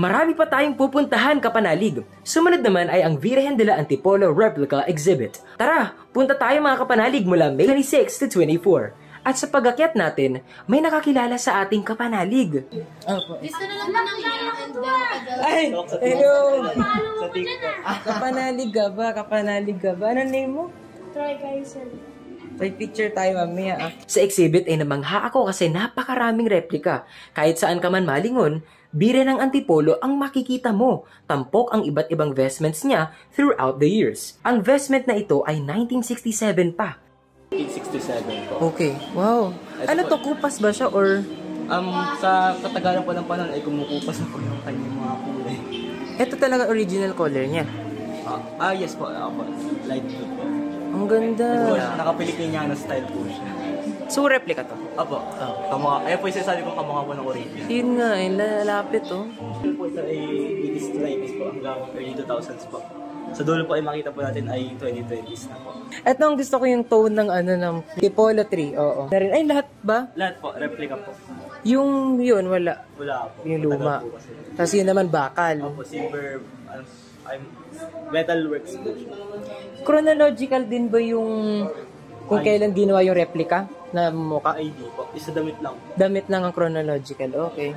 Marami pa tayong pupuntahan, kapanalig. Sumunod naman ay ang Virgen de la Antipolo Replica Exhibit. Tara, punta tayo mga kapanalig mula May 26 to 24. At sa pag-akyat natin, may nakakilala sa ating kapanalig. Gusto na lang ng and then Ay, hello! Sa TikTok. Kapanalig ka ba? Kapanalig ka ba? Ano name mo? try guys. May picture tayo mamaya. Sa exhibit ay namangha ako kasi napakaraming replika. Kahit saan ka man malingon, Virgen ng Antipolo ang makikita mo. Tampok ang iba't ibang vestments niya throughout the years. Ang vestment na ito ay 1967 pa. 1967 po. Okay, wow. Ano to, kupas ba siya or... Sa katagalan po ng panahon ay kumukupas na po yung kanyang mga kulay. Ito talaga original color niya. Yes po. Light blue po. Ang ganda. Naka-Pilipiniano style po siya. So, replica to. Apo. Ayan po yung sinasabi kong kamukha po ng original. Yun nga, lalapit oh. Ito po ito ay 80s to 90s po hanggang early 2000s po. Sa dulo po ay makita po natin ay 2020s na po. Ito ang gusto ko yung tone ng ng Antipolo 3. Oo. Ay, lahat ba? Lahat po, replica po. Yung yun, wala. Wala po. Yung luma. Matagal po kasi. Tapos yun naman bakal. Opo, silver, metal works po siya. Chronological din ba yung kung kailan ginawa yung replica na mukha? ID po, isa damit lang. Damit lang ang chronological. Okay.